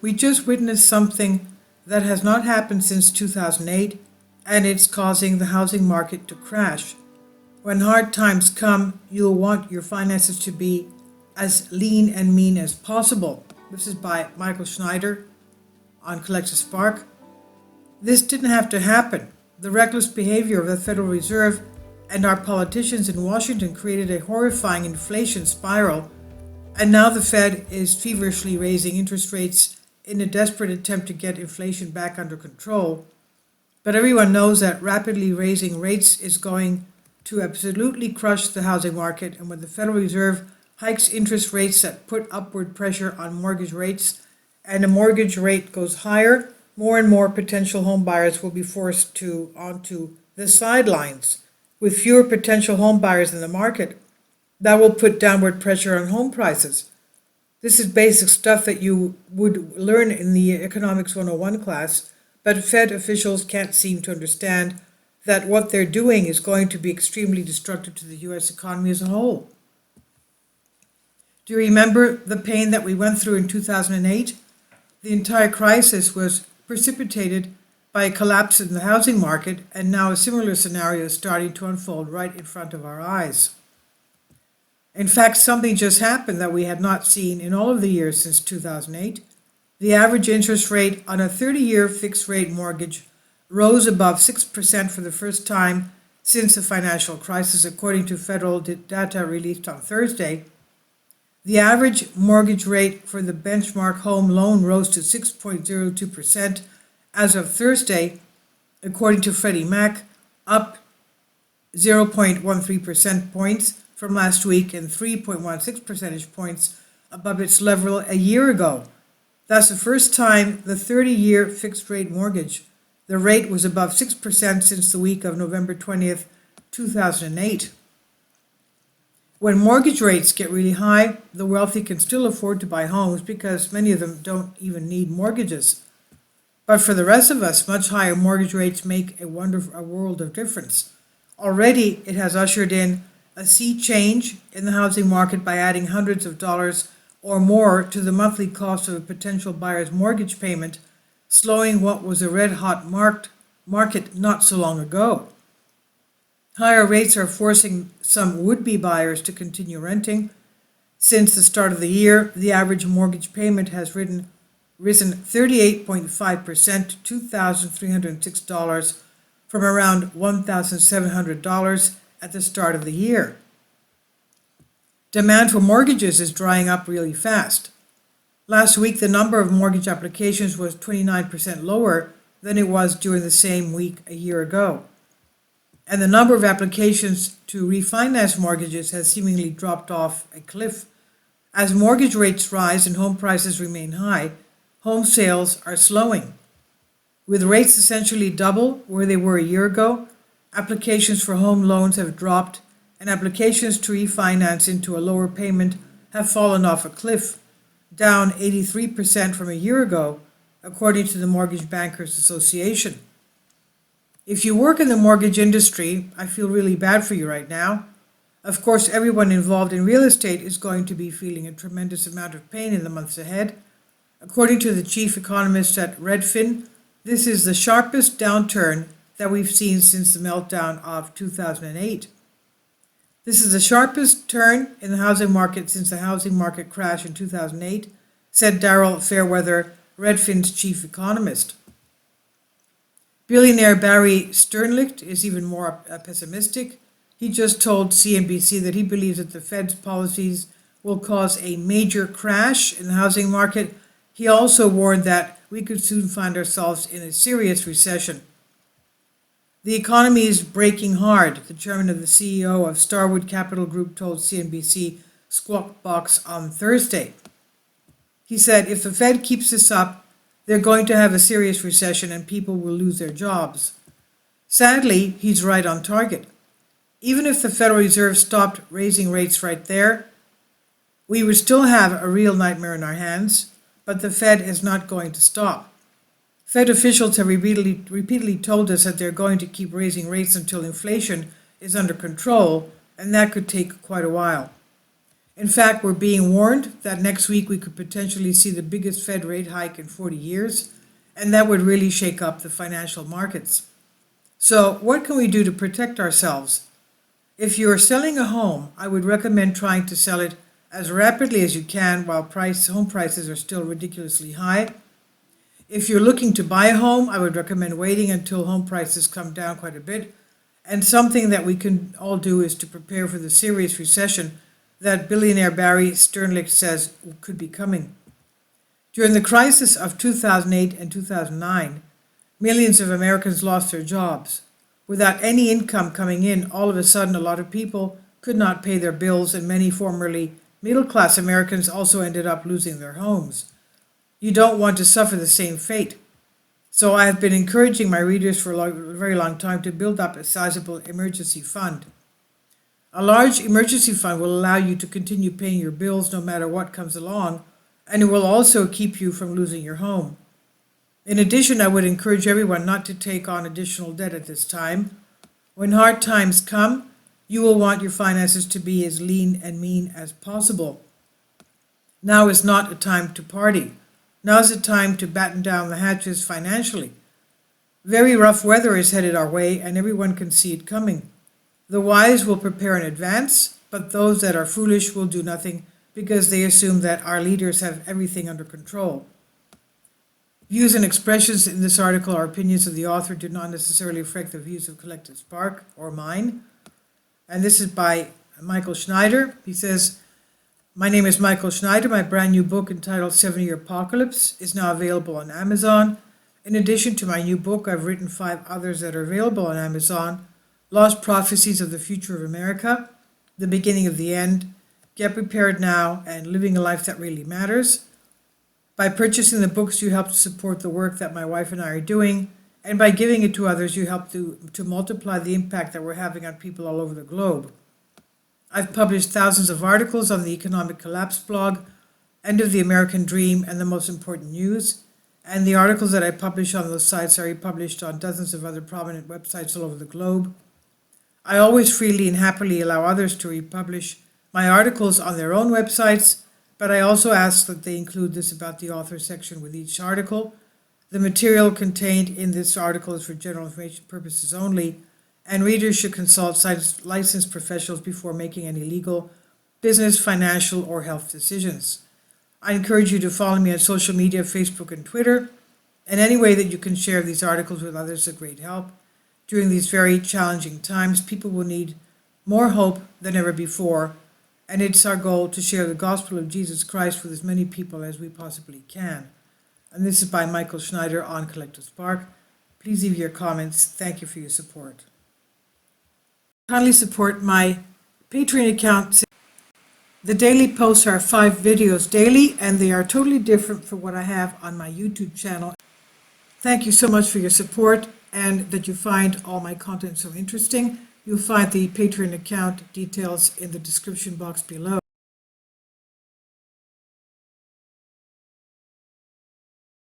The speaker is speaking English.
We just witnessed something that has not happened since 2008, and it's causing the housing market to crash. When hard times come, you'll want your finances to be as lean and mean as possible. This is by Michael Schneider on Collective Spark. This didn't have to happen. The reckless behavior of the Federal Reserve and our politicians in Washington created a horrifying inflation spiral, and now the Fed is feverishly raising interest rates in a desperate attempt to get inflation back under control. But everyone knows that rapidly raising rates is going to absolutely crush the housing market, and when the Federal Reserve hikes interest rates that put upward pressure on mortgage rates, and the mortgage rate goes higher, more and more potential home buyers will be forced onto the sidelines. With fewer potential home buyers in the market, that will put downward pressure on home prices. This is basic stuff that you would learn in the Economics 101 class, but Fed officials can't seem to understand that what they're doing is going to be extremely destructive to the U.S. economy as a whole. Do you remember the pain that we went through in 2008? The entire crisis was precipitated by a collapse in the housing market, and now a similar scenario is starting to unfold right in front of our eyes. In fact, something just happened that we had not seen in all of the years since 2008. The average interest rate on a 30-year fixed-rate mortgage rose above 6% for the first time since the financial crisis, according to federal data released on Thursday. The average mortgage rate for the benchmark home loan rose to 6.02% as of Thursday, according to Freddie Mac, up 0.13 percentage points from last week and 3.16 percentage points above its level a year ago. That's the first time the 30-year fixed-rate mortgage, the rate was above 6% since the week of November 20th, 2008. When mortgage rates get really high, the wealthy can still afford to buy homes because many of them don't even need mortgages. But for the rest of us, much higher mortgage rates make a world of difference. Already, it has ushered in a sea change in the housing market by adding hundreds of dollars or more to the monthly cost of a potential buyer's mortgage payment, slowing what was a red-hot market not so long ago. Higher rates are forcing some would-be buyers to continue renting. Since the start of the year, the average mortgage payment has risen 38.5% to $2,306 from around $1,700 at the start of the year. Demand for mortgages is drying up really fast. Last week, the number of mortgage applications was 29% lower than it was during the same week a year ago. And the number of applications to refinance mortgages has seemingly dropped off a cliff. As mortgage rates rise and home prices remain high, home sales are slowing. With rates essentially double where they were a year ago, applications for home loans have dropped, and applications to refinance into a lower payment have fallen off a cliff, down 83% from a year ago, according to the Mortgage Bankers Association. If you work in the mortgage industry, I feel really bad for you right now. Of course, everyone involved in real estate is going to be feeling a tremendous amount of pain in the months ahead. According to the chief economist at Redfin, this is the sharpest downturn that we've seen since the meltdown of 2008. This is the sharpest turn in the housing market since the housing market crash in 2008, said Daryl Fairweather, Redfin's chief economist. Billionaire Barry Sternlicht is even more pessimistic. He just told CNBC that he believes that the Fed's policies will cause a major crash in the housing market. He also warned that we could soon find ourselves in a serious recession. The economy is breaking hard, the chairman of the CEO of Starwood Capital Group told CNBC Squawk Box on Thursday. He said, if the Fed keeps this up, they're going to have a serious recession and people will lose their jobs. Sadly, he's right on target. Even if the Federal Reserve stopped raising rates right there, we would still have a real nightmare in our hands, but the Fed is not going to stop. Fed officials have repeatedly told us that they're going to keep raising rates until inflation is under control, and that could take quite a while. In fact, we're being warned that next week we could potentially see the biggest Fed rate hike in 40 years, and that would really shake up the financial markets. So, what can we do to protect ourselves? If you are selling a home, I would recommend trying to sell it as rapidly as you can while home prices are still ridiculously high. If you're looking to buy a home, I would recommend waiting until home prices come down quite a bit. And something that we can all do is to prepare for the serious recession that billionaire Barry Sternlicht says could be coming. During the crisis of 2008 and 2009, millions of Americans lost their jobs. Without any income coming in, all of a sudden a lot of people could not pay their bills, and many formerly middle-class Americans also ended up losing their homes. You don't want to suffer the same fate. So I have been encouraging my readers for a very long time to build up a sizable emergency fund. A large emergency fund will allow you to continue paying your bills no matter what comes along, and it will also keep you from losing your home. In addition, I would encourage everyone not to take on additional debt at this time. When hard times come, you will want your finances to be as lean and mean as possible. Now is not a time to party. Now is the time to batten down the hatches financially. Very rough weather is headed our way, and everyone can see it coming. The wise will prepare in advance, but those that are foolish will do nothing because they assume that our leaders have everything under control. Views and expressions in this article are opinions of the author, do not necessarily reflect the views of Collective Spark or mine. And this is by Michael Schneider. He says, "My name is Michael Schneider. My brand new book entitled 7-Year Apocalypse is now available on Amazon. In addition to my new book, I've written 5 others that are available on Amazon: Lost Prophecies of the Future of America, The Beginning of the End, Get Prepared Now, and Living a Life That Really Matters. By purchasing the books, you help to support the work that my wife and I are doing, and by giving it to others, you help to multiply the impact that we're having on people all over the globe. I've published thousands of articles on the Economic Collapse blog, End of the American Dream, and The Most Important News, and the articles that I publish on those sites are republished on dozens of other prominent websites all over the globe. I always freely and happily allow others to republish my articles on their own websites, but I also ask that they include this about the author section with each article. The material contained in this article is for general information purposes only, and readers should consult licensed professionals before making any legal, business, financial, or health decisions. I encourage you to follow me on social media, Facebook and Twitter, and any way that you can share these articles with others is a great help. During these very challenging times, people will need more hope than ever before, and it's our goal to share the gospel of Jesus Christ with as many people as we possibly can." And this is by Michael Schneider on Collective Spark. Please leave your comments. Thank you for your support. Kindly support my Patreon account. The daily posts are 5 videos daily, and they are totally different from what I have on my YouTube channel. Thank you so much for your support and that you find all my content so interesting. You'll find the Patreon account details in the description box below.